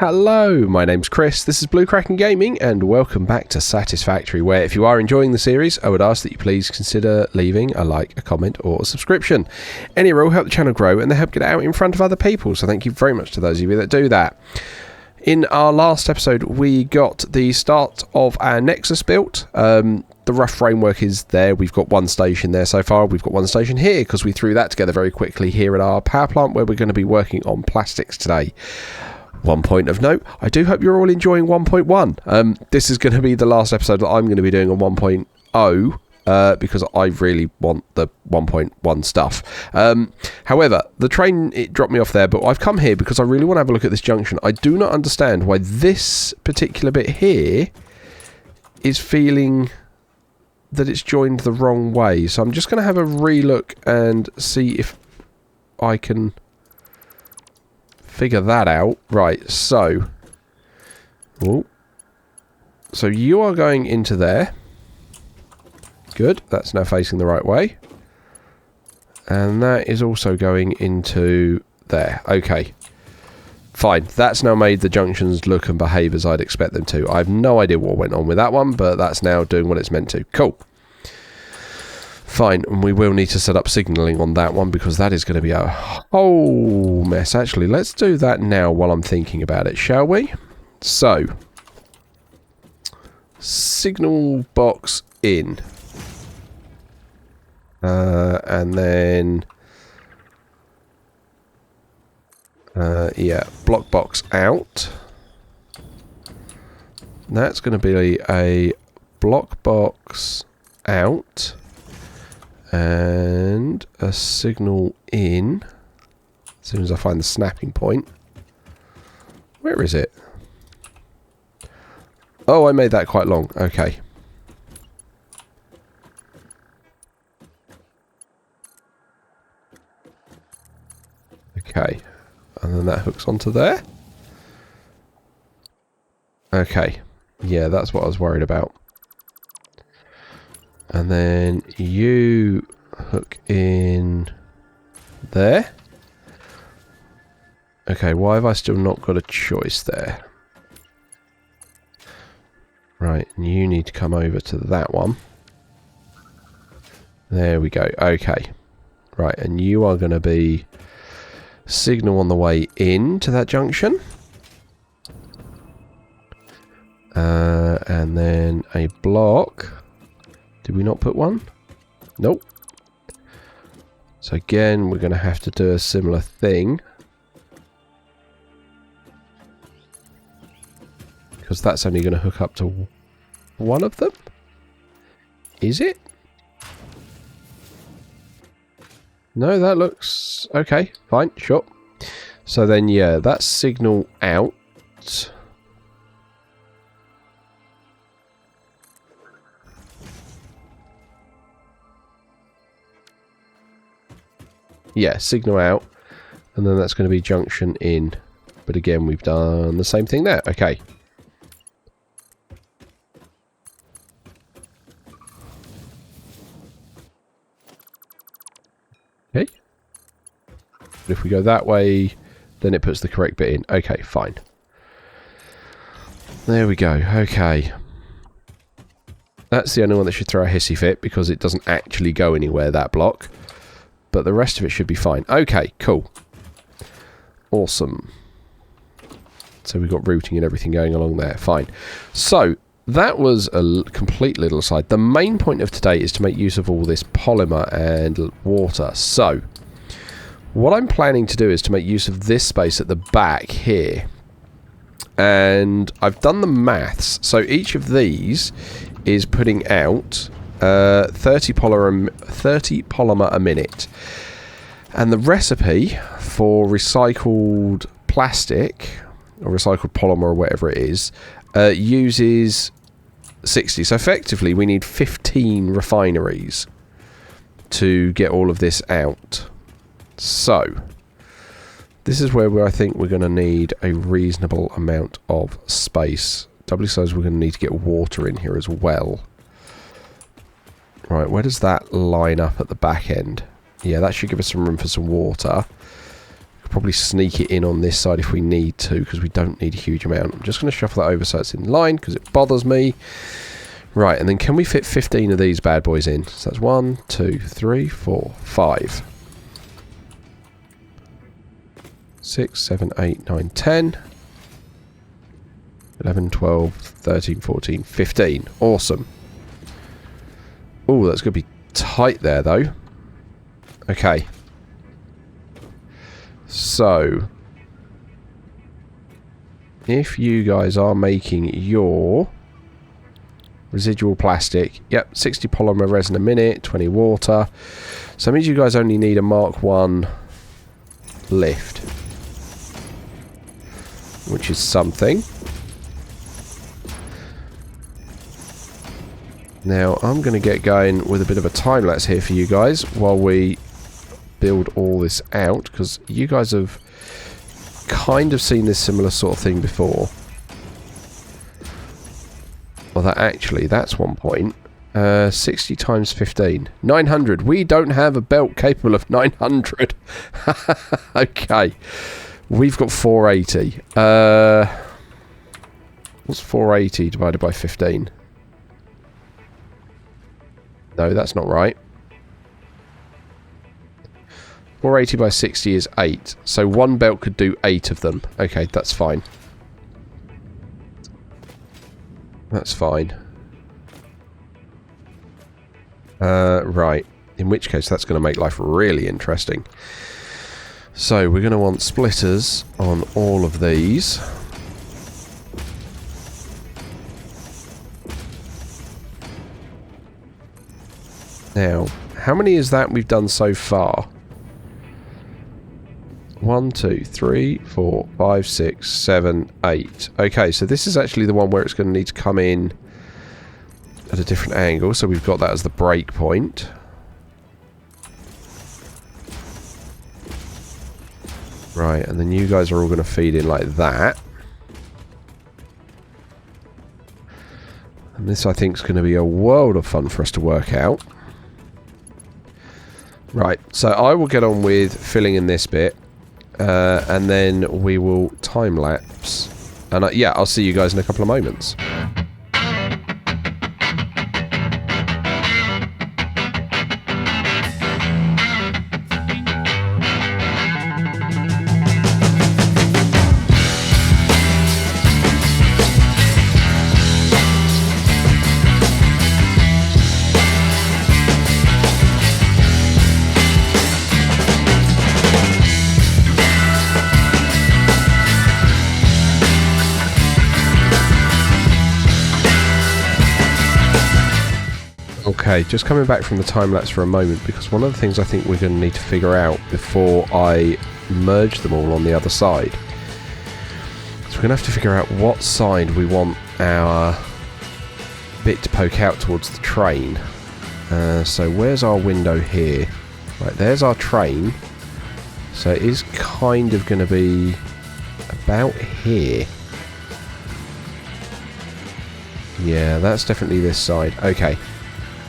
Hello, my name's Chris, this is Blue Kraken Gaming, and welcome back to Satisfactory, where if you are enjoying the series, I would ask that you please consider leaving a like, a comment, or a subscription. Any will help the channel grow, and they help get it out in front of other people, so thank you very much to those of you that do that. In our last episode, we got the start of our Nexus built. The rough framework is there. We've got one station there so far. We've got one station here, because we threw that together very quickly here at our power plant, where we're going to be working on plastics today. One point of note, I do hope you're all enjoying 1.1. This is going to be the last episode that I'm going to be doing on 1.0 because I really want the 1.1 stuff. However, the train, it dropped me off there, but I've come here because I really want to have a look at this junction. I do not understand why this particular bit here is feeling that it's joined the wrong way. So I'm just going to have a re-look and see if I can figure that out. Right, so you are going into there. Good, that's now facing the right way. And that is also going into there. Okay, fine. That's now made the junctions look and behave as I'd expect them to. I have no idea what went on with that one, but that's now doing what it's meant to. Cool. Fine, and we will need to set up signalling on that one because that is going to be a whole mess. Actually, let's do that now while I'm thinking about it, shall we? So, signal box in. And then, yeah, block box out. That's going to be a block box out. And a signal in. As soon as I find the snapping point. Where is it? Oh, I made that quite long. Okay. Okay. And then that hooks onto there. Okay. Yeah, that's what I was worried about. And then you hook in there. Okay, why have I still not got a choice there? Right, and you need to come over to that one. There we go. Okay. Right, and you are going to be signal on the way in to that junction. And then a block. Did we not put one? Nope. So again, we're going to have to do a similar thing. Because that's only going to hook up to one of them. Is it? No, that looks okay. Fine, sure. So then, yeah, that's signal out. Yeah, signal out, and then that's going to be junction in. But again, we've done the same thing there. Okay. Okay. But if we go that way, then it puts the correct bit in. Okay, fine. There we go. Okay. That's the only one that should throw a hissy fit because it doesn't actually go anywhere, that block. But the rest of it should be fine. Okay, cool. Awesome. So we've got routing and everything going along there. Fine. So, that was a complete little aside. The main point of today is to make use of all this polymer and water. So, what I'm planning to do is to make use of this space at the back here. And I've done the maths. So, each of these is putting out 30 polymer a minute, and the recipe for recycled plastic or recycled polymer or whatever it is uses 60. So effectively we need 15 refineries to get all of this out. So this is where I think we're going to need a reasonable amount of space. Doubly so as we're going to need to get water in here as well. Right, where does that line up at the back end? Yeah, that should give us some room for some water. could probably sneak it in on this side if we need to, because we don't need a huge amount. I'm just going to shuffle that over so it's in line, because it bothers me. Right, and then can we fit 15 of these bad boys in? So that's 1, 2, 3, 4, 5. 6, 7, 8, 9, 10. 11, 12, 13, 14, 15. Awesome. Oh, that's going to be tight there, though. Okay. So, if you guys are making your residual plastic, yep, 60 polymer resin a minute, 20 water. So that means you guys only need a Mark 1 lift, which is something. Now, I'm going to get going with a bit of a time lapse here for you guys while we build all this out, because you guys have kind of seen this similar sort of thing before. Well, that's 1 point. 60 times 15. 900. We don't have a belt capable of 900. Okay. We've got 480. What's 480 divided by 15? No, that's not right. 480 by 60 is 8. So one belt could do 8 of them. Okay, that's fine. That's fine. Right. In which case, that's going to make life really interesting. So, we're going to want splitters on all of these. Now, how many is that we've done so far? 1, 2, 3, 4, 5, 6, 7, 8. Okay, so this is actually the one where it's going to need to come in at a different angle. So we've got that as the break point. Right, and then you guys are all going to feed in like that. And this, I think, is going to be a world of fun for us to work out. Right, so I will get on with filling in this bit. And then we will time lapse. And yeah, I'll see you guys in a couple of moments. Okay, just coming back from the time-lapse for a moment, because one of the things I think we're going to need to figure out before I merge them all on the other side, so we're going to have to figure out what side we want our bit to poke out towards the train. So where's our window here? Right, there's our train. So it is kind of going to be about here. Yeah, that's definitely this side. Okay.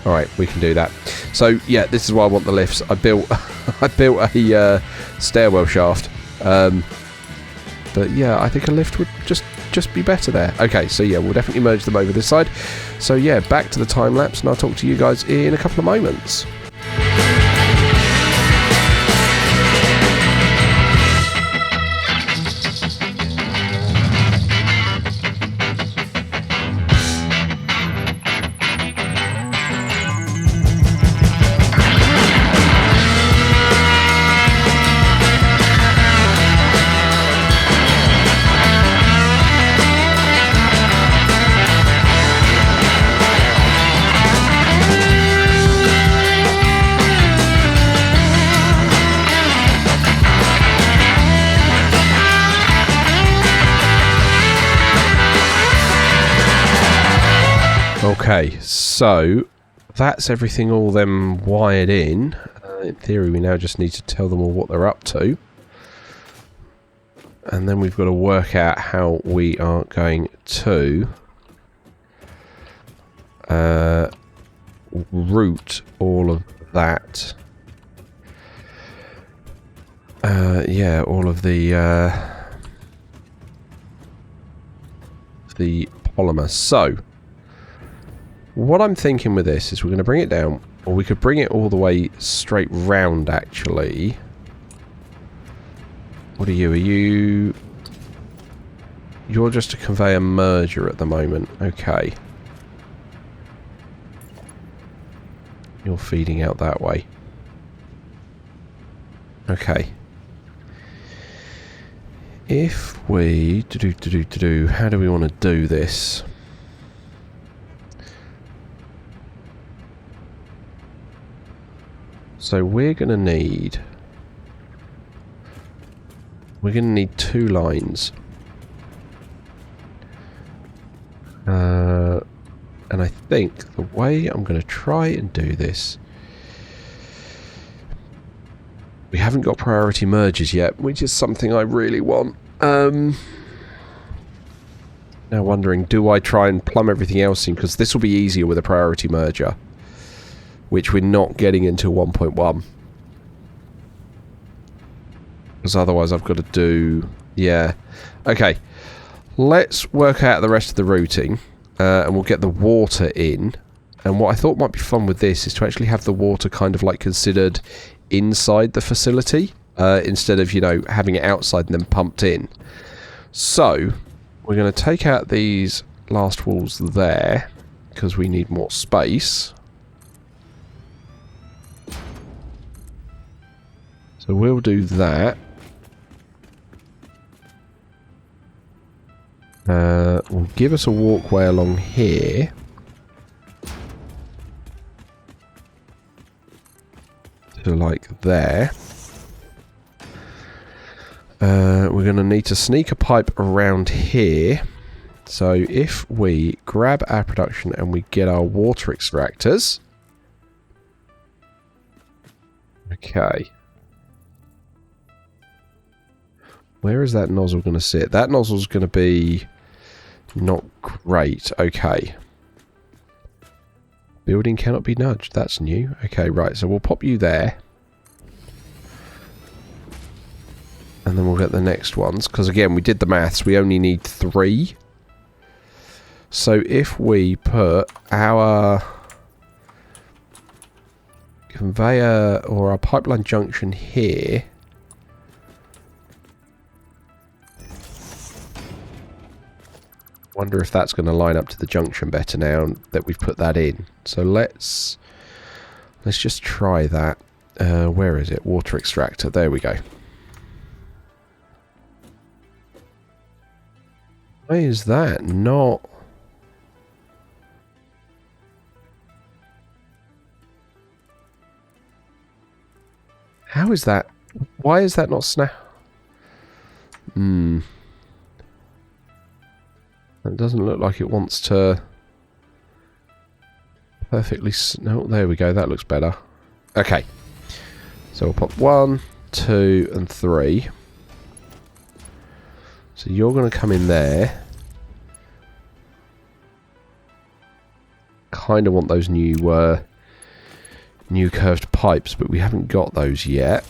Alright, we can do that. So, yeah, this is why I want the lifts. I built a stairwell shaft. But, yeah, I think a lift would just be better there. Okay, so, yeah, we'll definitely merge them over this side. So, yeah, back to the time-lapse, and I'll talk to you guys in a couple of moments. Okay, so that's everything all them wired in. In theory, we now just need to tell them all what they're up to. And then we've got to work out how we are going to route all of that Yeah, all of the polymer. So, what I'm thinking with this is we're going to bring it down, or we could bring it all the way straight round, actually. What are you? Are you... You're just a conveyor merger at the moment. Okay. You're feeding out that way. Okay. If we... How do we want to do this? So we're going to need... We're going to need 2 lines. And I think the way I'm going to try and do this... We haven't got priority merges yet, which is something I really want. Now wondering, do I try and plumb everything else in? Because this will be easier with a priority merger, which we're not getting until 1.1. Because otherwise I've got to do... Yeah. Okay. Let's work out the rest of the routing. And we'll get the water in. And what I thought might be fun with this is to actually have the water kind of like considered inside the facility. Instead of, you know, having it outside and then pumped in. So, we're going to take out these last walls there. Because we need more space. So we'll do that. Will give us a walkway along here. To like there. We're going to need to sneak a pipe around here. So if we grab our production and we get our water extractors. Okay. Where is that nozzle going to sit? That nozzle's going to be not great. Okay. Building cannot be nudged. That's new. Okay, right. So we'll pop you there. And then we'll get the next ones. Because again, we did the maths. We only need 3. So if we put our conveyor or our pipeline junction here. Wonder if that's going to line up to the junction better now that we've put that in. So let's just try that. Where is it? Water extractor. There we go. Why is that not? How is that? Why is that not snap? That doesn't look like it wants to perfectly... No, there we go. That looks better. Okay. So we'll pop 1, 2, and 3. So you're going to come in there. Kind of want those new curved pipes, but we haven't got those yet.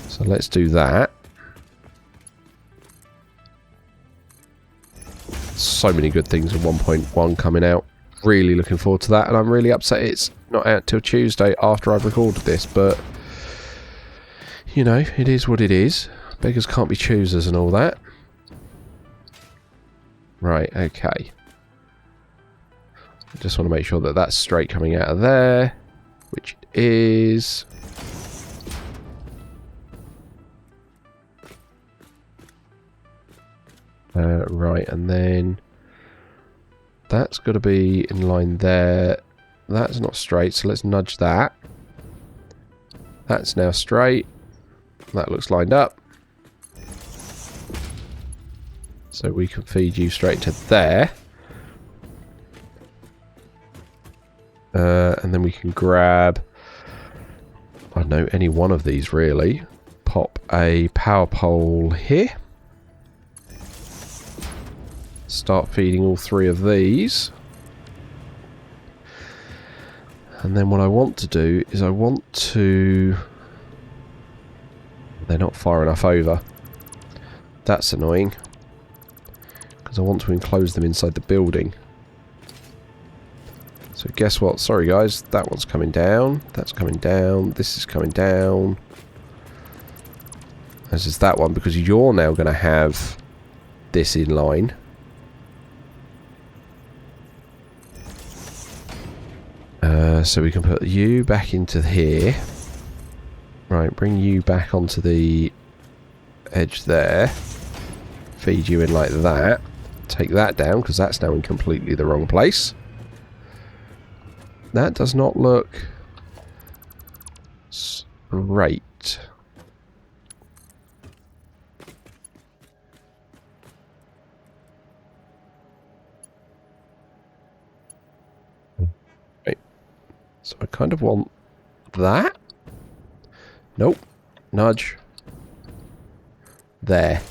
So let's do that. So many good things in 1.1 coming out. Really looking forward to that, and I'm really upset it's not out till Tuesday after I've recorded this, but you know, it is what it is. Beggars can't be choosers and all that. Right, okay. I just want to make sure that that's straight coming out of there, which it is. Right, and then that's got to be in line there. That's not straight, so let's nudge that. That's now straight. That looks lined up. So we can feed you straight to there. And then we can grab, I don't know, any one of these really. Pop a power pole here. Start feeding all 3 of these. And then what I want to do is I want to They're not far enough over. That's annoying. Because I want to enclose them inside the building. So guess what? Sorry guys, that one's coming down. That's coming down. This is coming down. This is that one, because you're now going to have this in line. So we can put you back into here. Right, bring you back onto the edge there. Feed you in like that. Take that down, because that's now in completely the wrong place. That does not look straight. Right. So I kind of want that. Nope. Nudge. There.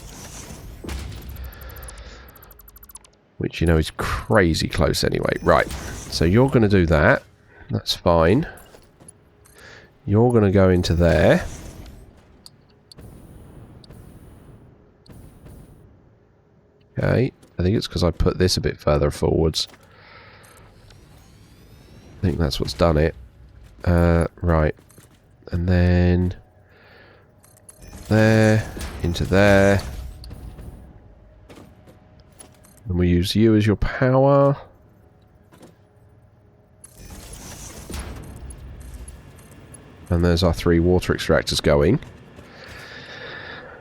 Which, you know, is crazy close anyway. Right. So you're going to do that. That's fine. You're going to go into there. Okay. I think it's because I put this a bit further forwards. I think that's what's done it. Right. And then there, into there. And we use you as your power. And there's our 3 water extractors going.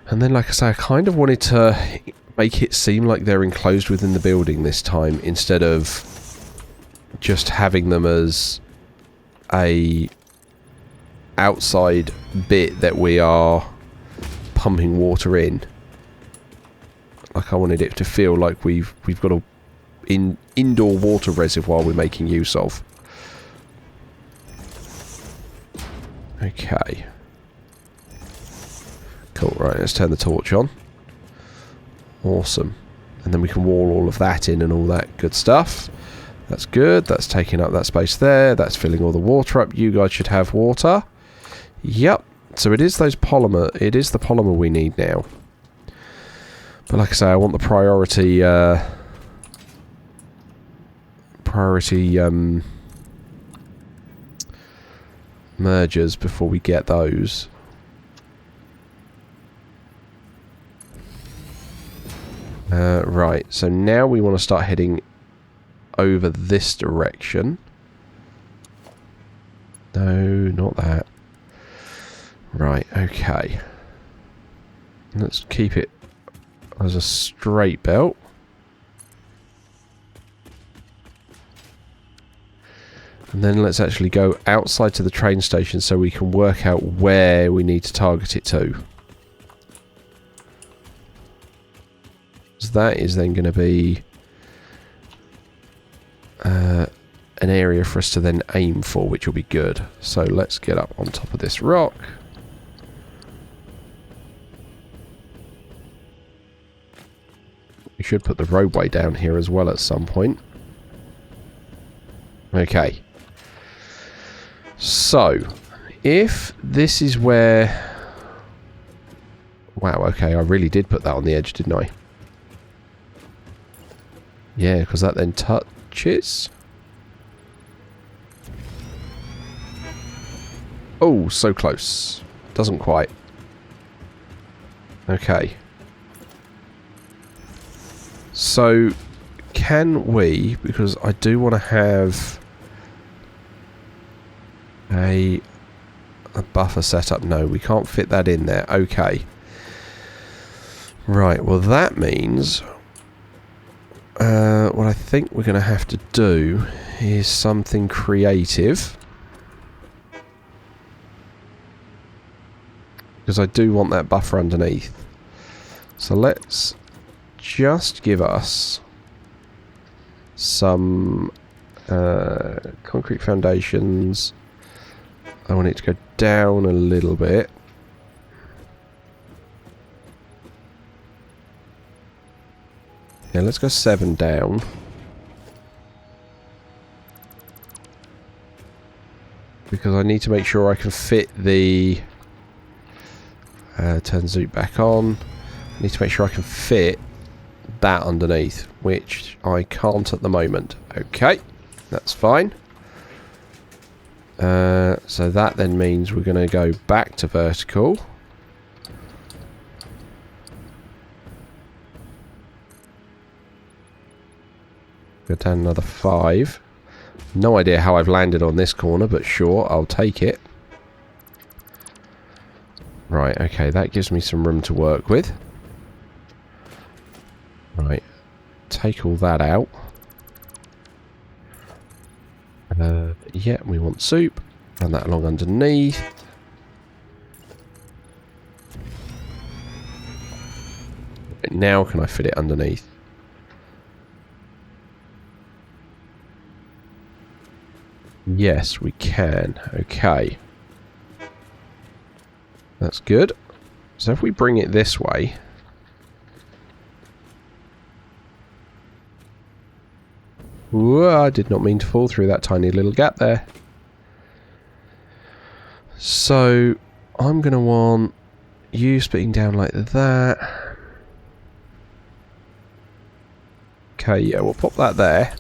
And then, like I say, I kind of wanted to make it seem like they're enclosed within the building this time, instead of just having them as a outside bit that we are pumping water in. Like, I wanted it to feel like we've got a indoor water reservoir we're making use of. Okay. Cool, right, let's turn the torch on. Awesome. And then we can wall all of that in and all that good stuff. That's good, that's taking up that space there, that's filling all the water up. You guys should have water. Yep. So it is those polymer, it is the polymer we need now. But like I say, I want the priority mergers before we get those. Right, so now we want to start heading over this direction. No, not that. Right, okay. Let's keep it as a straight belt. And then let's actually go outside to the train station so we can work out where we need to target it to. So that is then going to be an area for us to then aim for, which will be good. So let's get up on top of this rock. We should put the roadway down here as well at some point. Okay. So, if this is where... Wow, okay, I really did put that on the edge, didn't I? Yeah, because that then touches. Oh, so close. Doesn't quite. Okay. So, can we, because I do want to have a buffer set up. No, we can't fit that in there. Okay. Right, well that means what I think we're going to have to do is something creative. Because I do want that buffer underneath. So let's just give us some concrete foundations. I want it to go down a little bit. Yeah, let's go 7 down. Because I need to make sure I can fit the Turn zoom back on. I need to make sure I can fit that underneath, which I can't at the moment. Okay, that's fine. So that then means we're going to go back to vertical. Go down another 5. No idea how I've landed on this corner, but sure, I'll take it. Right, okay, that gives me some room to work with. Right, take all that out. Yeah, we want soup. Run that along underneath. Right, now can I fit it underneath? Yes, we can. Okay. That's good. So if we bring it this way... Whoa, I did not mean to fall through that tiny little gap there. So, I'm going to want you splitting down like that. Okay, yeah, we'll pop that there.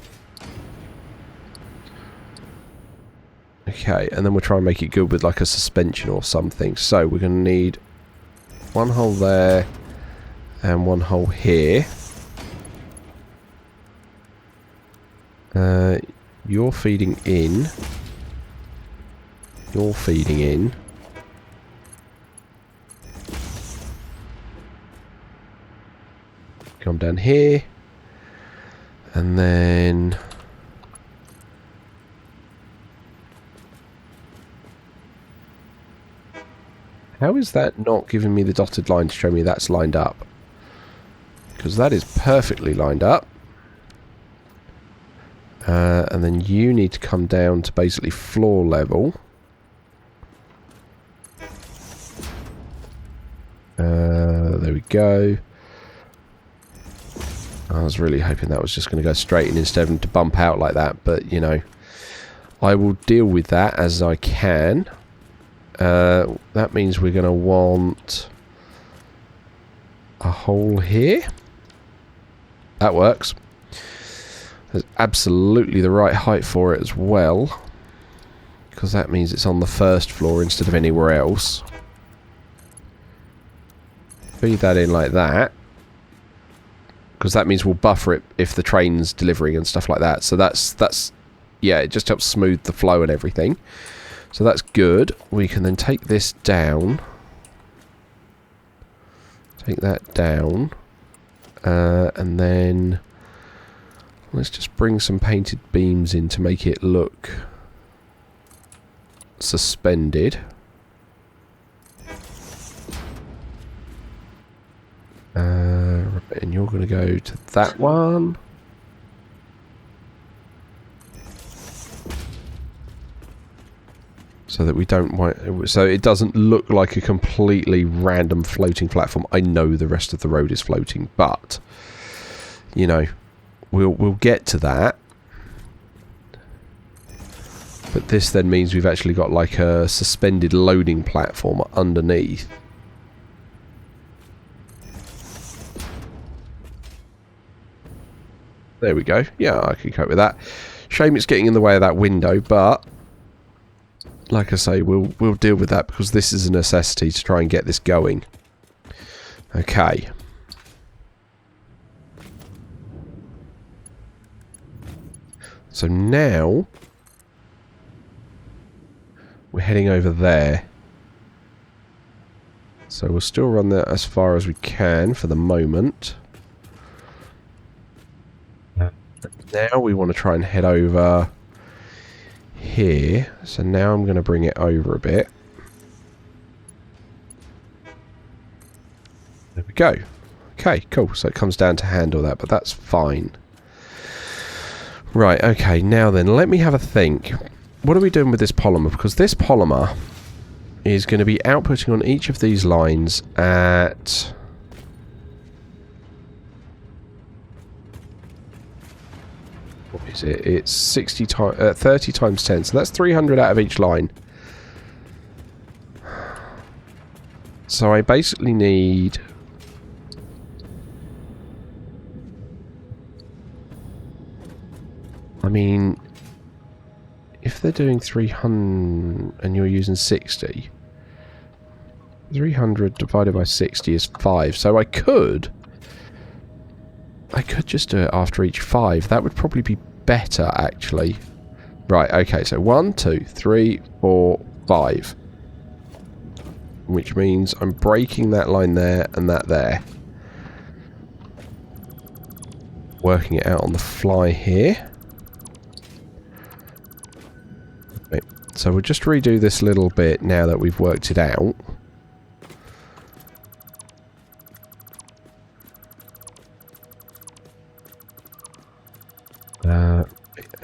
Okay, and then we'll try and make it good with like a suspension or something. So, we're going to need one hole there and one hole here. You're feeding in. You're feeding in. Come down here. And then... How is that not giving me the dotted line to show me that's lined up? Because that is perfectly lined up. And then you need to come down to basically floor level. There we go. I was really hoping that was just going to go straight in instead of having to bump out like that. But, you know, I will deal with that as I can. That means we're going to want a hole here. That works. There's absolutely the right height for it as well, because that means it's on the first floor instead of anywhere else. Feed that in like that, because that means we'll buffer it if the train's delivering and stuff like that. So that's yeah, it just helps smooth the flow and everything. So that's good. We can then take this down. Take that down. And then let's just bring some painted beams in to make it look suspended. And you're going to go to that one. So that we don't want, so it doesn't look like a completely random floating platform. I know the rest of the road is floating, but you know, we'll get to that. But this then means we've actually got like a suspended loading platform underneath. There we go. Yeah, I can cope with that. Shame it's getting in the way of that window, but like I say, we'll deal with that because this is a necessity to try and get this going. Okay. So now we're heading over there. So we'll still run that as far as we can for the moment. Now we want to try and head over here. So now I'm going to bring it over a bit. There we go. Okay, cool. So it comes down to handle that, but that's fine. Right, okay, now then, let me have a think. What are we doing with this polymer? Because this polymer is going to be outputting on each of these lines at... What is it? It's 30 times 10, so that's 300 out of each line. So I basically need... I mean, if they're doing 300 and you're using 60, 300 divided by 60 is 5. So I could just do it after each 5. That would probably be better, actually. Right, okay, so 1, 2, 3, 4, 5. Which means I'm breaking that line there and that there. Working it out on the fly here. Okay, so we'll just redo this little bit now that we've worked it out.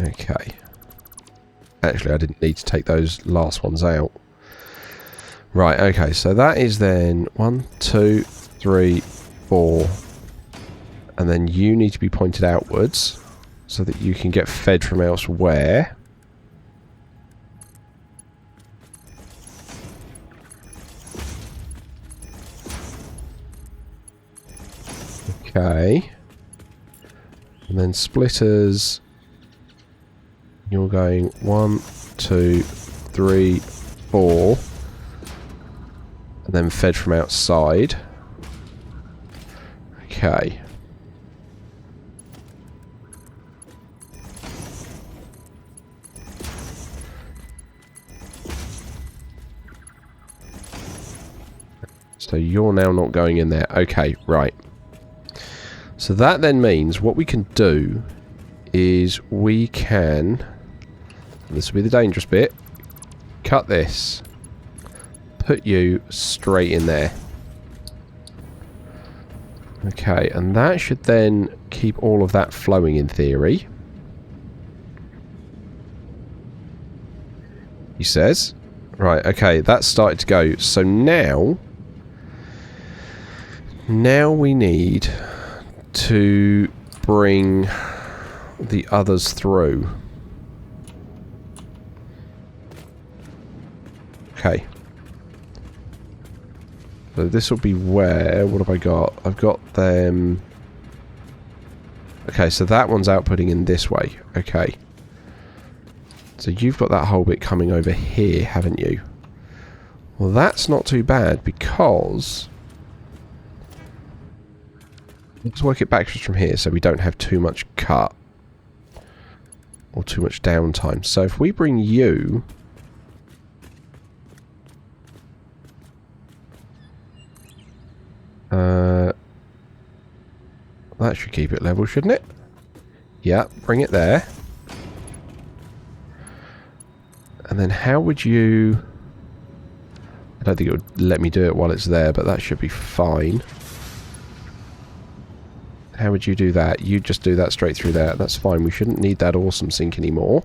Okay. Actually, I didn't need to take those last ones out. Right, okay, so that is then 1, 2, 3, 4. And then you need to be pointed outwards so that you can get fed from elsewhere. Okay. And then splitters... You're going 1, 2, 3, 4. And then fed from outside. Okay. So you're now not going in there. Okay, right. So that then means what we can do is we can... This will be the dangerous bit. Cut this. Put you straight in there. Okay, and that should then keep all of that flowing in theory. He says. Right, okay, that's started to go. So now we need to bring the others through. Okay. So this will be where... What have I got? I've got them... Okay, so that one's outputting in this way. Okay. So you've got that whole bit coming over here, haven't you? Well, that's not too bad because... Let's work it backwards from here so we don't have too much cut. Or too much downtime. So if we bring you... that should keep it level, shouldn't it? Yeah, bring it there. And then how would you... I don't think it would let me do it while it's there, but that should be fine. How would you do that? You just do that straight through there. That's fine. We shouldn't need that awesome sink anymore.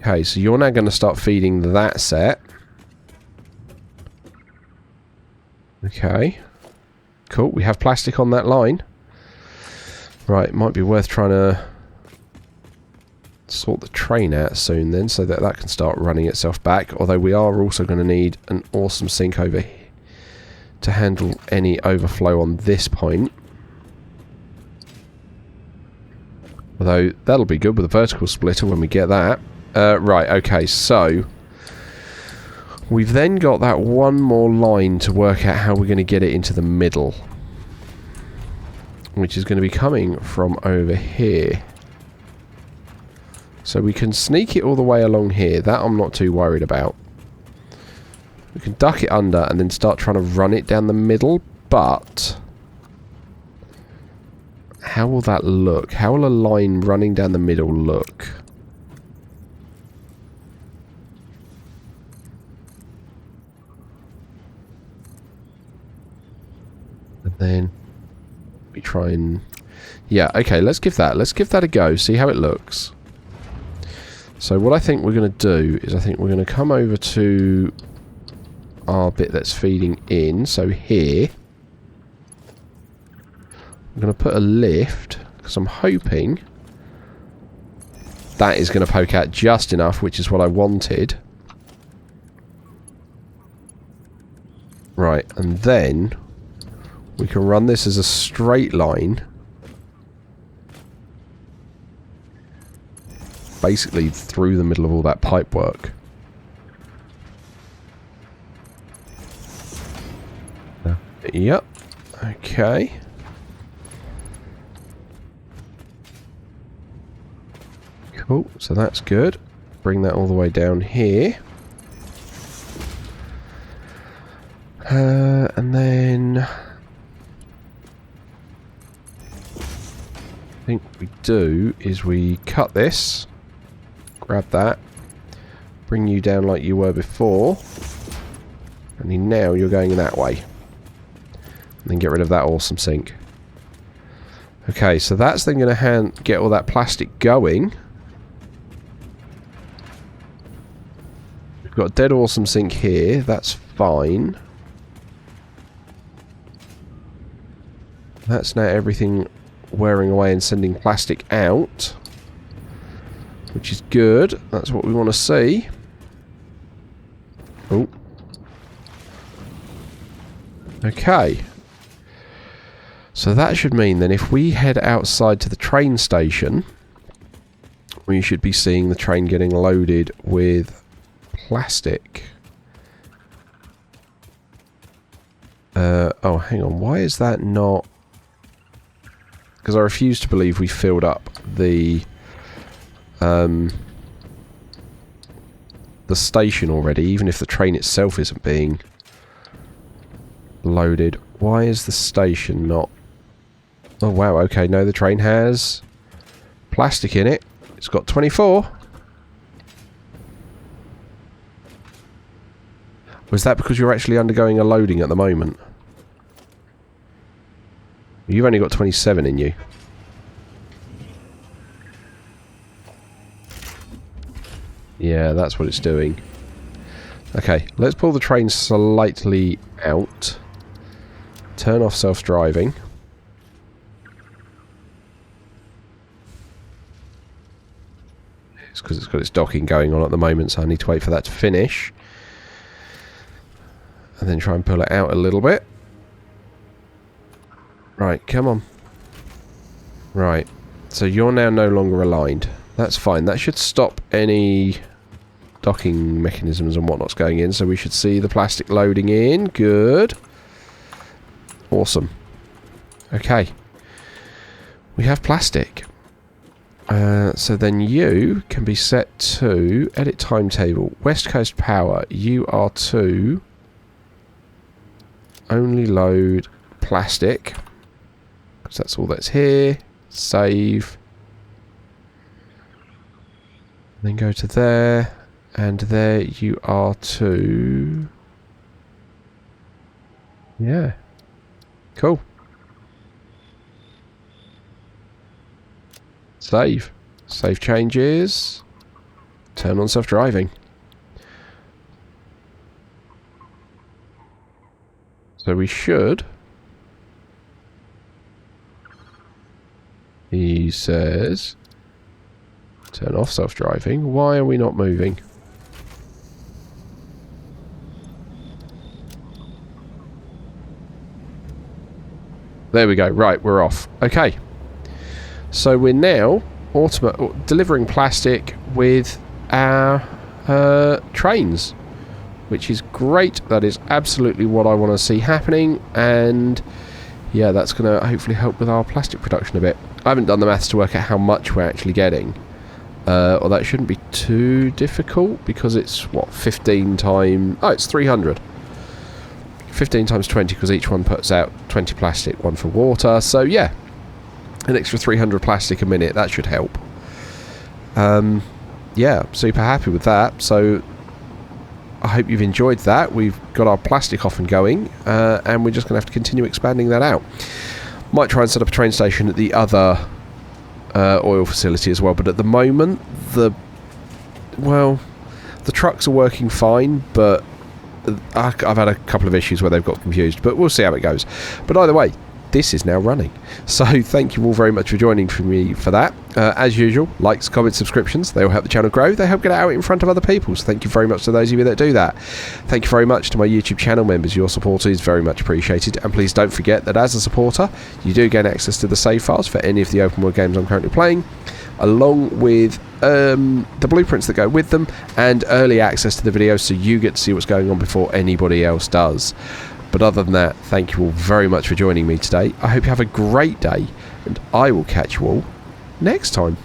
Okay, so you're now going to start feeding that set. Okay. Cool. We have plastic on that line. Right, might be worth trying to sort the train out soon then, so that that can start running itself back. Although we are also going to need an awesome sink over here to handle any overflow on this point. Although that'll be good with a vertical splitter when we get that. Right, okay, so we've then got that one more line to work out how we're going to get it into the middle, which is going to be coming from over here. So we can sneak it all the way along here. That I'm not too worried about. We can duck it under and then start trying to run it down the middle, but how will that look? How will a line running down the middle look? And then we try and... Yeah, okay, let's give that a go, see how it looks. So what I think we're going to do is I think we're going to come over to our bit that's feeding in, so here. I'm going to put a lift, because I'm hoping that is going to poke out just enough, which is what I wanted. Right, and then we can run this as a straight line. Basically through the middle of all that pipe work. Yep. Okay. Cool, so that's good. Bring that all the way down here. And then I think we do is we cut this, grab that, bring you down like you were before, and then now you're going that way. And then get rid of that awesome sink. Okay, so that's then going to get all that plastic going. We've got a dead awesome sink here, that's fine. That's now everything wearing away and sending plastic out, which is good. That's what we want to see. Oh. Okay. So that should mean then if we head outside to the train station, we should be seeing the train getting loaded with plastic. Oh, hang on. Why is that not... Because I refuse to believe we filled up the station already, even if the train itself isn't being loaded. Why is the station not... Oh, wow, okay, no, the train has plastic in it. It's got 24. Was that because you're actually undergoing a loading at the moment? You've only got 27 in you. Yeah, that's what it's doing. Okay, let's pull the train slightly out. Turn off self-driving. It's because it's got its docking going on at the moment, so I need to wait for that to finish. And then try and pull it out a little bit. Right, come on. Right, so you're now no longer aligned. That's fine. That should stop any docking mechanisms and whatnot's going in, so we should see the plastic loading in. Good. Awesome. Okay. We have plastic. So then you can be set to edit timetable. West Coast Power. You are to only load plastic. Because that's all that's here. Save. Then go to there. And there you are to... Yeah. Cool. Save. Save changes. Turn on self-driving. So we should... He says... Turn off self-driving. Why are we not moving? There we go. Right, we're off. Okay. So we're now delivering plastic with our trains, which is great. That is absolutely what I want to see happening, and yeah, that's going to hopefully help with our plastic production a bit. I haven't done the maths to work out how much we're actually getting, or that shouldn't be too difficult because it's what, 15 times... Oh, it's 300. 15 times 20 because each one puts out 20 plastic, one for water. So yeah, an extra 300 plastic a minute. That should help. Yeah, super happy with that. So I hope you've enjoyed that. We've got our plastic off and going, and we're just going to have to continue expanding that out. Might try and set up a train station at the other oil facility as well, but at the moment the trucks are working fine, but I've had a couple of issues where they've got confused, but we'll see how it goes. But either way, this is now running. So thank you all very much for joining me for that. As usual, likes, comments, subscriptions, they will help the channel grow. They help get it out in front of other people. So thank you very much to those of you that do that. Thank you very much to my YouTube channel members. Your support is very much appreciated. And please don't forget that as a supporter, you do gain access to the save files for any of the open world games I'm currently playing, along with the blueprints that go with them, and early access to the videos, so you get to see what's going on before anybody else does. But other than that, thank you all very much for joining me today. I hope you have a great day, and I will catch you all next time.